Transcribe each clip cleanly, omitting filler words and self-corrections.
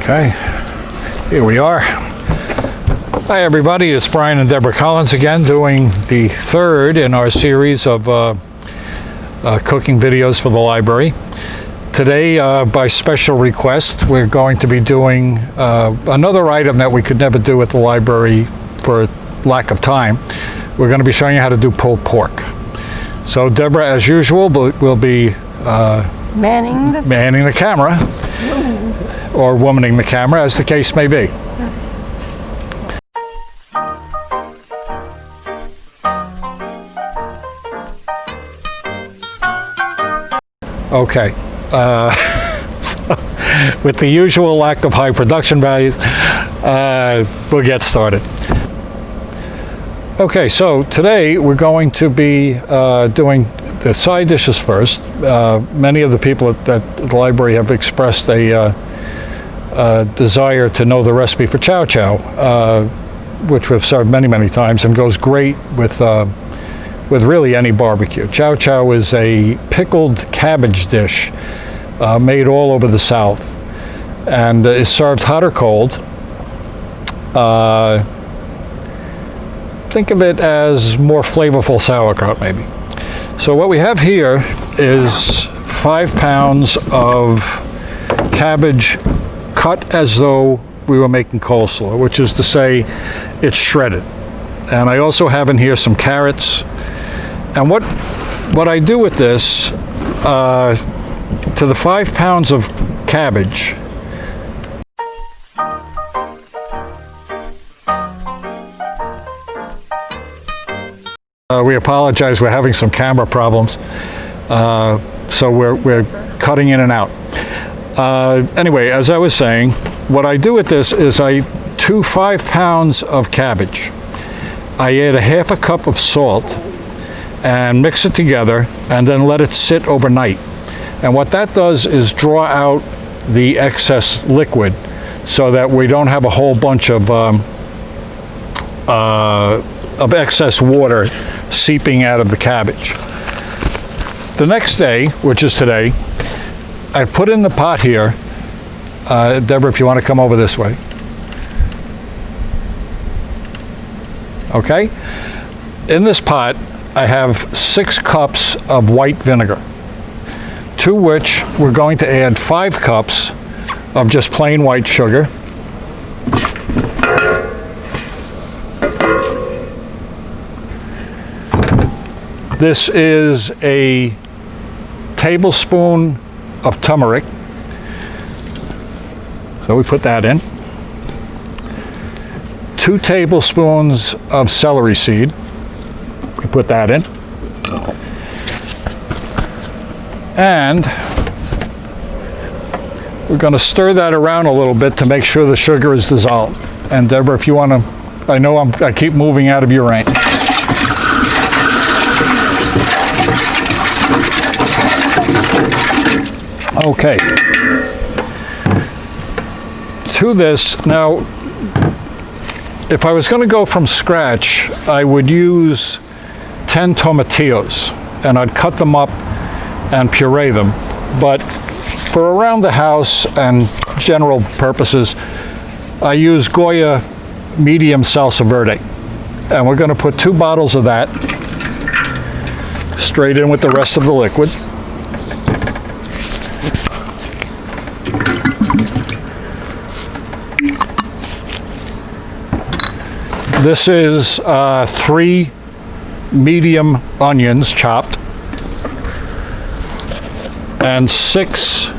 Okay, here we are. Hi everybody, it's Brian and Deborah Collins again, doing the third in our series of cooking videos for the library. Today, by special request, we're going to be doing another item that we could never do at the library for lack of time. We're going to be showing you how to do pulled pork. So Deborah, as usual, will be manning the camera, or womaning the camera, as the case may be. Okay, with the usual lack of high production values, we'll get started. Okay, so today we're going to be doing the side dishes first. Many of the people at the library have expressed a desire to know the recipe for chow chow, which we've served many times and goes great with really any barbecue. Chow chow is a pickled cabbage dish made all over the South and is served hot or cold. Think of it as more flavorful sauerkraut, maybe. So what we have here is 5 pounds of cabbage cut as though we were making coleslaw, which is to say it's shredded. And I also have in here some carrots. And what I do with this, to the 5 pounds of cabbage, we apologize, we're having some camera problems, so we're cutting in and out. Anyway, as I was saying, what I do with this is to 5 pounds of cabbage, I add a half a cup of salt and mix it together and then let it sit overnight. And what that does is draw out the excess liquid so that we don't have a whole bunch of excess water seeping out of the cabbage. The next day, which is today, I put in the pot here, Deborah, if you want to come over this way. Okay? In this pot, I have 6 cups of white vinegar, to which we're going to add 5 cups of just plain white sugar. This is a tablespoon of turmeric, so we put that in. 2 tablespoons of celery seed, we put that in. And we're going to stir that around a little bit to make sure the sugar is dissolved. And Deborah, if you want to, I know I keep moving out of your range. Okay. To this, now, if I was going to go from scratch, I would use 10 tomatillos, and I'd cut them up and puree them. But for around the house and general purposes, I use Goya medium salsa verde. And we're going to put 2 bottles of that straight in with the rest of the liquid. This is 3 medium onions chopped and 6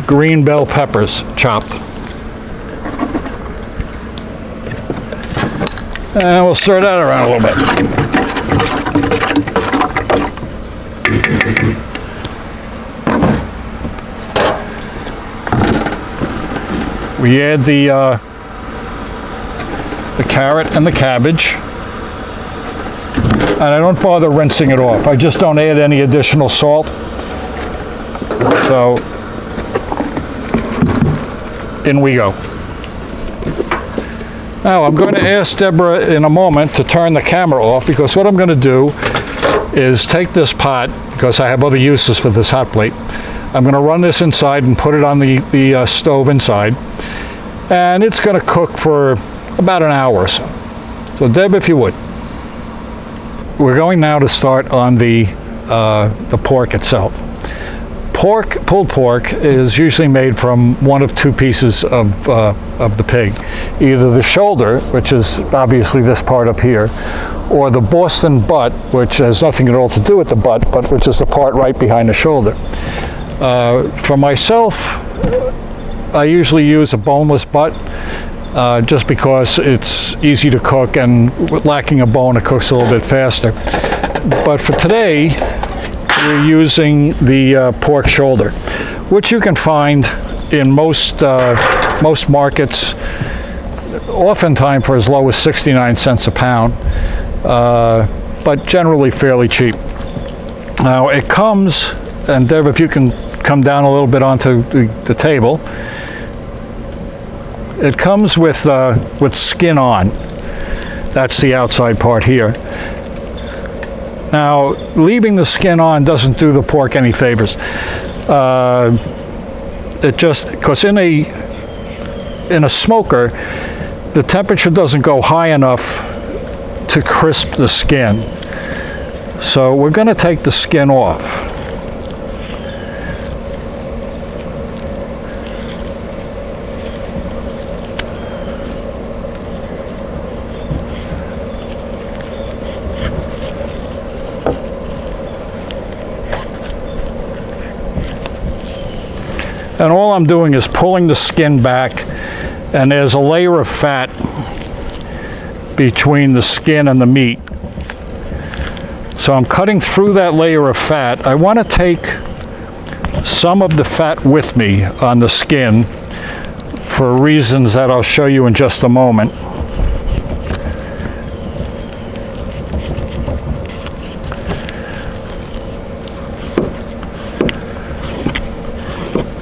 green bell peppers chopped. And we'll stir that around a little bit. We add the carrot and the cabbage, and I don't bother rinsing it off. I just don't add any additional salt. So in we go. Now I'm going to ask Deborah in a moment to turn the camera off, because what I'm going to do is take this pot, because I have other uses for this hot plate, I'm going to run this inside and put it on the stove inside, and it's going to cook for about an hour or so. So Deb, if you would. We're going now to start on the pork itself. Pulled pork is usually made from one of two pieces of the pig. Either the shoulder, which is obviously this part up here, or the Boston butt, which has nothing at all to do with the butt, but which is the part right behind the shoulder. For myself, I usually use a boneless butt, just because it's easy to cook, and lacking a bone, it cooks a little bit faster. But for today, we're using the pork shoulder, which you can find in most markets, oftentimes for as low as 69 cents a pound, but generally fairly cheap. Now it comes, and Deb, if you can come down a little bit onto the table, it comes with skin on. That's the outside part here. Now, leaving the skin on doesn't do the pork any favors. It just, because in a smoker, the temperature doesn't go high enough to crisp the skin. So we're going to take the skin off. And all I'm doing is pulling the skin back, and there's a layer of fat between the skin and the meat. So I'm cutting through that layer of fat. I want to take some of the fat with me on the skin for reasons that I'll show you in just a moment.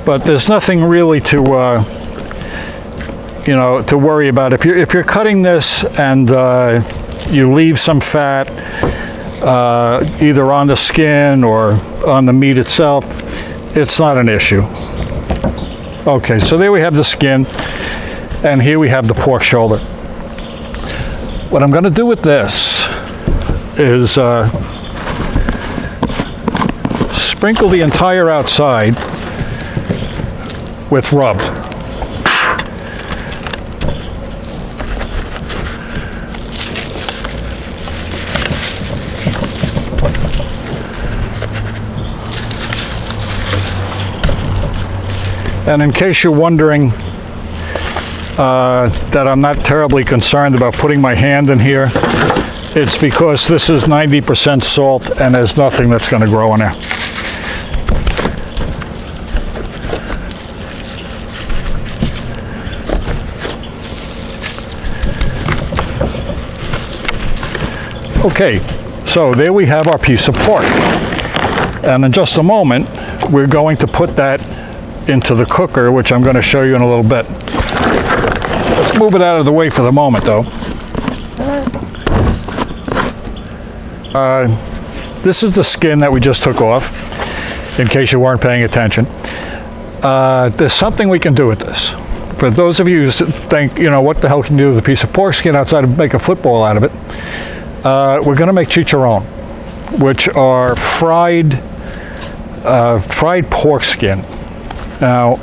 But there's nothing really to worry about. If you're cutting this and you leave some fat either on the skin or on the meat itself, it's not an issue. Okay, so there we have the skin, and here we have the pork shoulder. What I'm going to do with this is sprinkle the entire outside with rub. And in case you're wondering that I'm not terribly concerned about putting my hand in here, it's because this is 90% salt and there's nothing that's going to grow in there. Okay, so there we have our piece of pork. And in just a moment, we're going to put that into the cooker, which I'm going to show you in a little bit. Let's move it out of the way for the moment, though. This is the skin that we just took off, in case you weren't paying attention. There's something we can do with this. For those of you who think, what the hell can you do with a piece of pork skin outside of make a football out of it? We're going to make chicharron, which are fried pork skin. Now,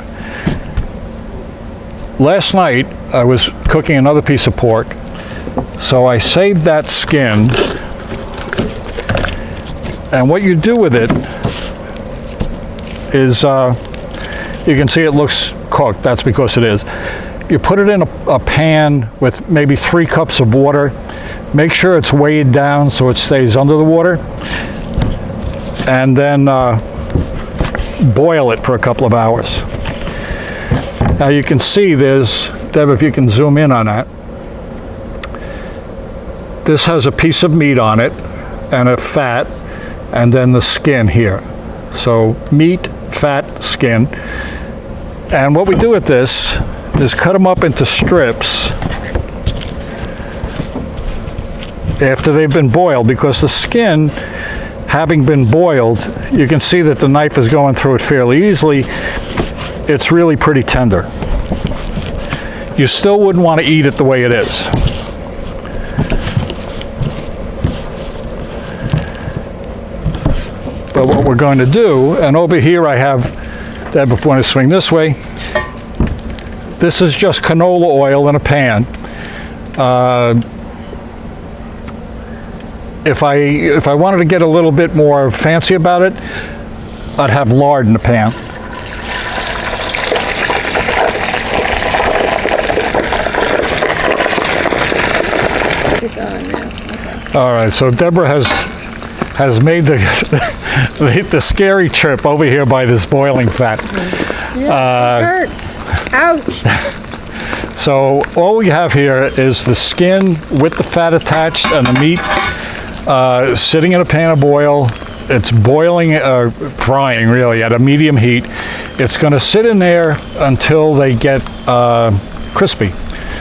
last night I was cooking another piece of pork, so I saved that skin, and what you do with it is, you can see it looks cooked. That's because it is. You put it in a pan with maybe 3 cups of water. Make sure it's weighed down so it stays under the water, and then boil it for a couple of hours. Now you can see there's, Deb, if you can zoom in on that, this has a piece of meat on it and a fat, and then the skin here. So meat, fat, skin. And what we do with this is cut them up into strips after they've been boiled, because the skin having been boiled, you can see that the knife is going through it fairly easily. It's really pretty tender. You still wouldn't want to eat it the way it is. But what we're going to do, and over here I have, Deb, if you want to swing this way, this is just canola oil in a pan. If I wanted to get a little bit more fancy about it, I'd have lard in the pan. All right, so Deborah has made the scary trip over here by this boiling fat. Yeah, it hurts. Ouch. So all we have here is the skin with the fat attached and the meat sitting in a pan of boil. It's boiling, frying really at a medium heat. It's going to sit in there until they get crispy.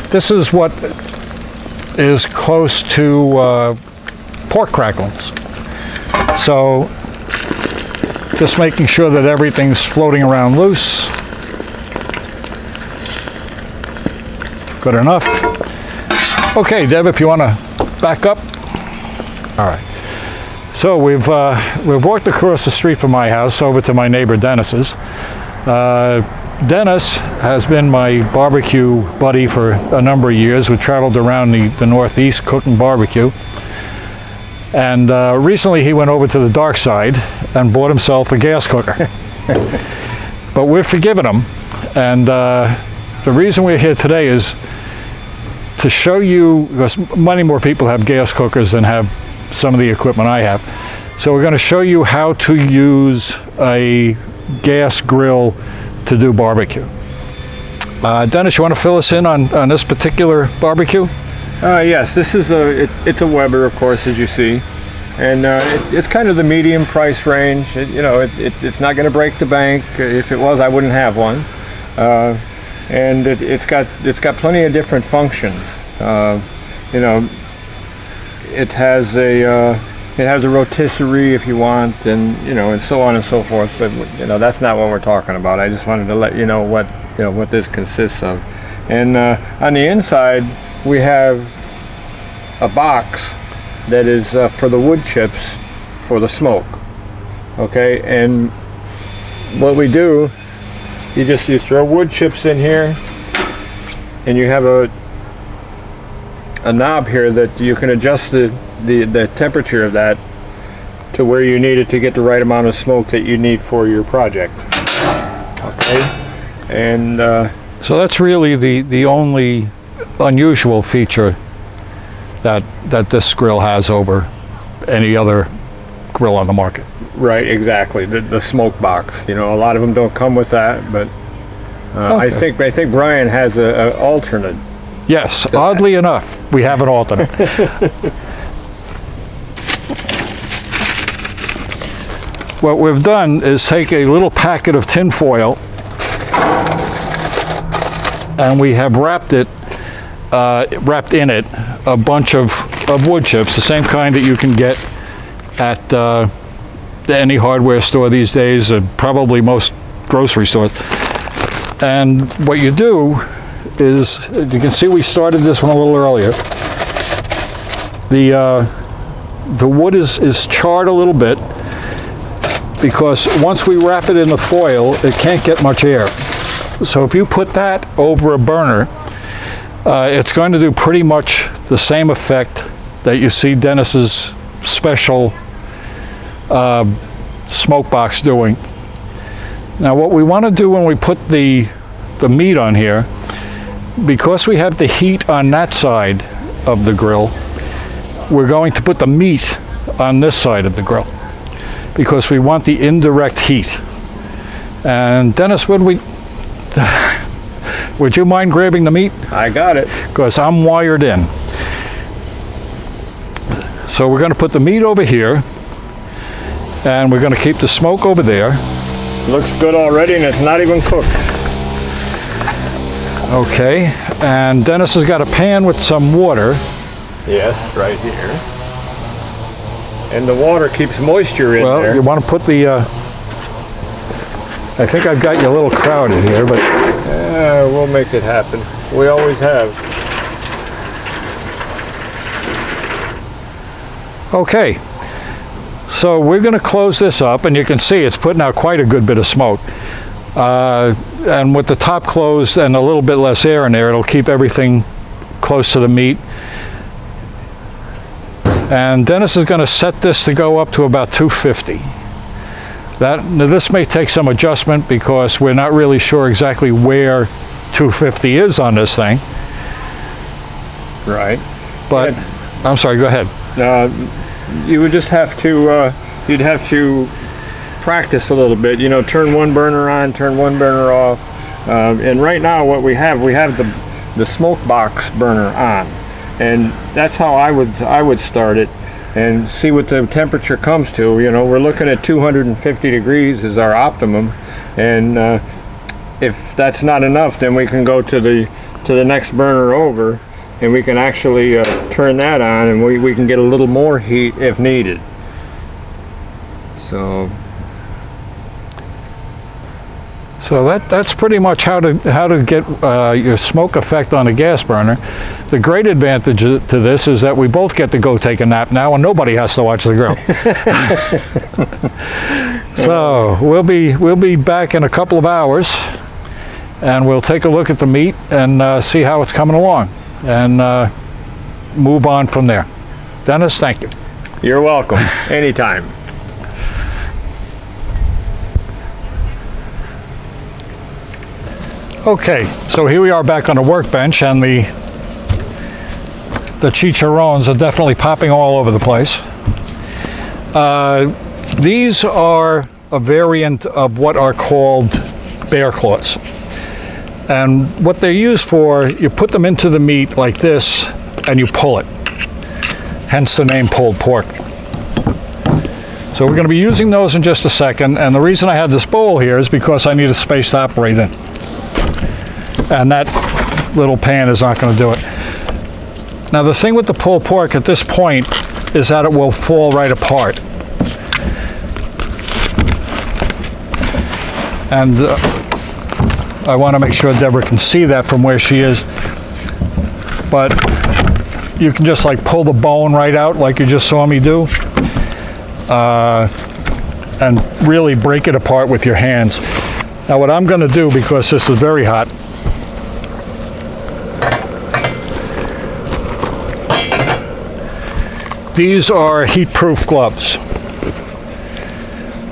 This is what is close to pork cracklings. So just making sure that everything's floating around loose. Good enough. Okay, Deb, if you want to back up. All right. So we've walked across the street from my house over to my neighbor Dennis's. Dennis has been my barbecue buddy for a number of years. We traveled around the Northeast cooking barbecue. And recently he went over to the dark side and bought himself a gas cooker. But we've forgiven him. And the reason we're here today is to show you, because many more people have gas cookers than have some of the equipment I have. So we're going to show you how to use a gas grill to do barbecue. Dennis, you want to fill us in on this particular barbecue? Yes, this is it's a Weber, of course, as you see, and it's kind of the medium price range. It's not going to break the bank. If it was, I wouldn't have one. And it's got plenty of different functions. It has a rotisserie if you want, and so on and so forth. But that's not what we're talking about. I just wanted to let you know what this consists of. And on the inside, we have a box that is for the wood chips for the smoke. Okay, and what we do, you throw wood chips in here, and you have a knob here that you can adjust the temperature of that to where you need it to get the right amount of smoke that you need for your project. Okay, and so that's really the only unusual feature that this grill has over any other grill on the market. Right, exactly. The smoke box. A lot of them don't come with that, but okay. I think Brian has an alternate. Yes, oddly enough, we have an alternate. What we've done is take a little packet of tin foil and we have wrapped in it a bunch of wood chips, the same kind that you can get at any hardware store these days, probably most grocery stores. And what you do is, you can see we started this one a little earlier. The wood is charred a little bit because once we wrap it in the foil, it can't get much air. So if you put that over a burner, it's going to do pretty much the same effect that you see Dennis's special smoke box doing. Now what we want to do when we put the meat on here, because we have the heat on that side of the grill, we're going to put the meat on this side of the grill because we want the indirect heat. And Dennis, would you mind grabbing the meat? I got it. Because I'm wired in. So we're going to put the meat over here and we're going to keep the smoke over there. Looks good already and it's not even cooked. Okay, and Dennis has got a pan with some water. Yes, right here. and the water keeps moisture in Well, there. you want to put the, I think I've got you a little crowded here, but We'll make it happen. We always have. okay. So we're going to close this up, and you can see it's putting out quite a good bit of smoke. And with the top closed and a little bit less air in there, it'll keep everything close to the meat. And Dennis is going to set this to go up to about 250. Now this may take some adjustment because we're not really sure exactly where 250 is on this thing. Right. But, I'm sorry, go ahead. You would just have to, you'd have to practice a little bit. You know, turn one burner on, turn one burner off. And right now what we have the smoke box burner on. And that's how I would start it and see what the temperature comes to. You know, we're looking at 250 degrees is our optimum. And if that's not enough, then we can go to the next burner over, and we can actually turn that on, and we can get a little more heat if needed. So that's pretty much how to get your smoke effect on a gas burner. The great advantage to this is that we both get to go take a nap now, and nobody has to watch the grill. So we'll be back in a couple of hours, and we'll take a look at the meat and see how it's coming along, and move on from there. Dennis, thank you. you're welcome. Anytime. Okay, so here we are back on the workbench, and the chicharrones are definitely popping all over the place. These are a variant of what are called bear claws. And what they're used for, you put them into the meat like this, and you pull it. Hence the name pulled pork. So we're going to be using those in just a second, and the reason I had this bowl here is because I need a space to operate in. And that little pan is not going to do it. Now the thing with the pulled pork at this point is that it will fall right apart. And I want to make sure Deborah can see that from where she is. But you can just like pull the bone right out like you just saw me do. And really break it apart with your hands. Now what I'm going to do, because this is very hot, these are heat-proof gloves.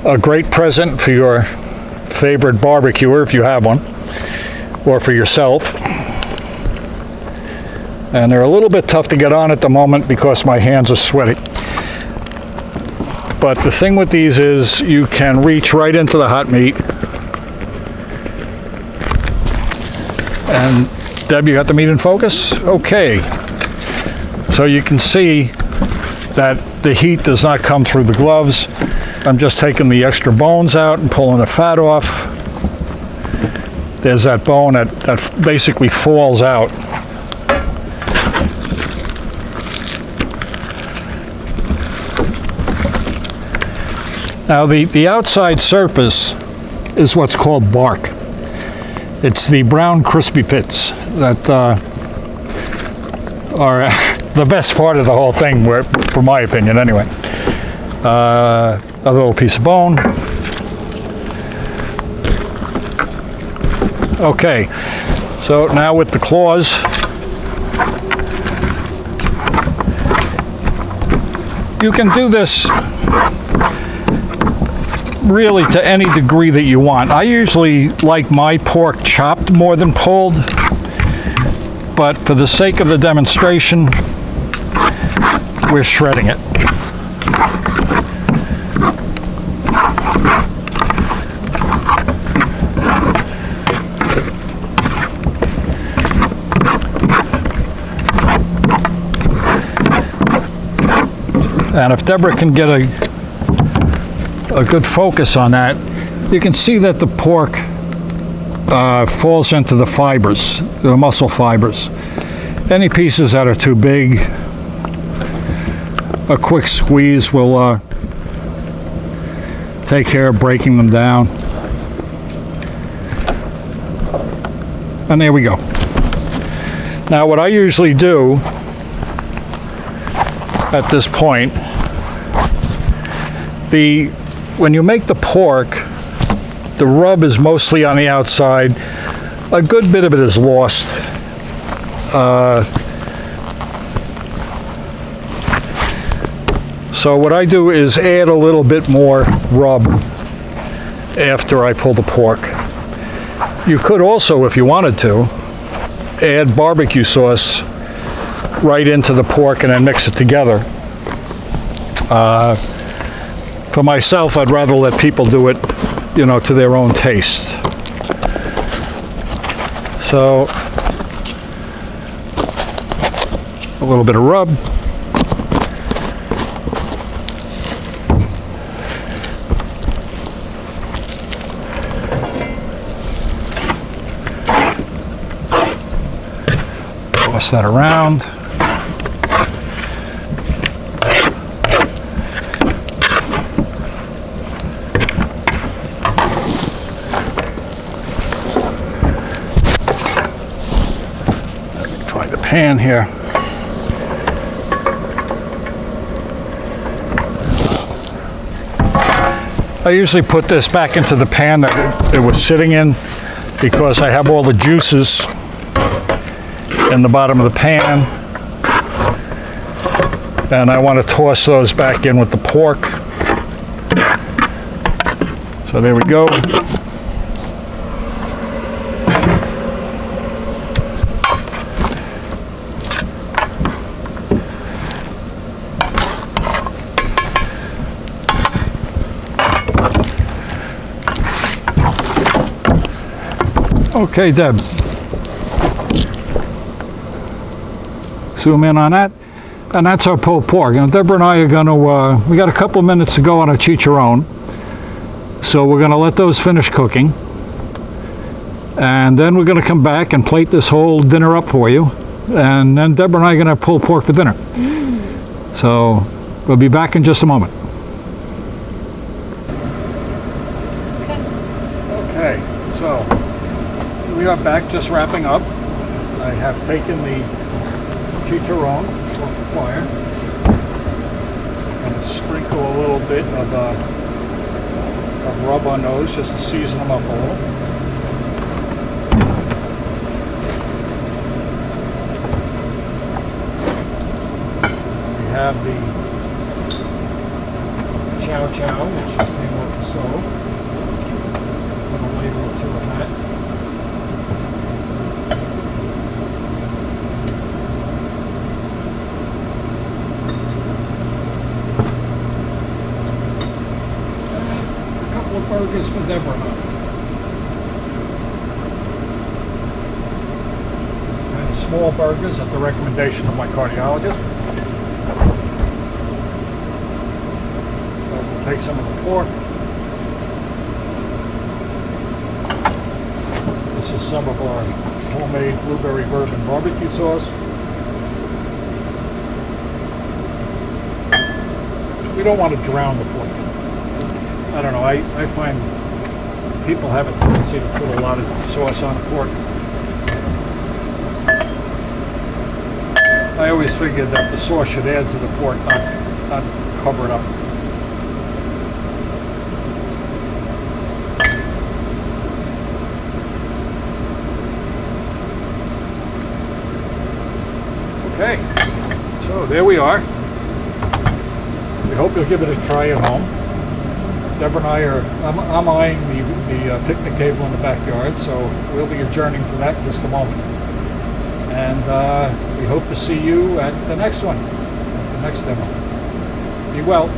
A great present for your favorite barbecuer if you have one, or for yourself. And they're a little bit tough to get on at the moment because my hands are sweaty. But the thing with these is you can reach right into the hot meat. And Deb, you got the meat in focus? Okay. So you can see that the heat does not come through the gloves. I'm just taking the extra bones out and pulling the fat off. There's that bone that basically falls out. Now the outside surface is what's called bark. It's the brown crispy pits that are the best part of the whole thing, for my opinion anyway. A little piece of bone. Okay, so now with the claws, you can do this really to any degree that you want. I usually like my pork chopped more than pulled, but for the sake of the demonstration, we're shredding it. And if Deborah can get a good focus on that, you can see that the pork falls into the fibers, the muscle fibers. Any pieces that are too big a quick squeeze will take care of breaking them down. And there we go. Now what I usually do at this point, when you make the pork, the rub is mostly on the outside. A good bit of it is lost. So what I do is add a little bit more rub after I pull the pork. You could also, if you wanted to, add barbecue sauce right into the pork and then mix it together. For myself, I'd rather let people do it, to their own taste. So, a little bit of rub. Toss that around. Find the pan here. I usually put this back into the pan that it was sitting in because I have all the juices in the bottom of the pan, and I want to toss those back in with the pork. So there we go. Okay, Deb. Zoom in on that. And that's our pulled pork. And Deborah and I are going to, we got a couple of minutes to go on our chicharron. So we're going to let those finish cooking. And then we're going to come back and plate this whole dinner up for you. And then Deborah and I are going to have pulled pork for dinner. So we'll be back in just a moment. Okay, so we are back, just wrapping up. I have taken the chicharron off the fire. I'm going to sprinkle a little bit of rub on those just to season them up a little. We have the chow chow, which is named off the stove. Put a label or two on that. Burgers for Deborah. And small burgers at the recommendation of my cardiologist. So we'll take some of the pork. This is some of our homemade blueberry bourbon barbecue sauce. We don't want to drown the pork. I don't know, I find people have a tendency to put a lot of sauce on pork. I always figured that the sauce should add to the pork, not cover it up. Okay, so there we are. We hope you'll give it a try at home. Deborah and I I'm eyeing the picnic table in the backyard, so we'll be adjourning to that in just a moment. And we hope to see you at the next one, the next demo. Be well.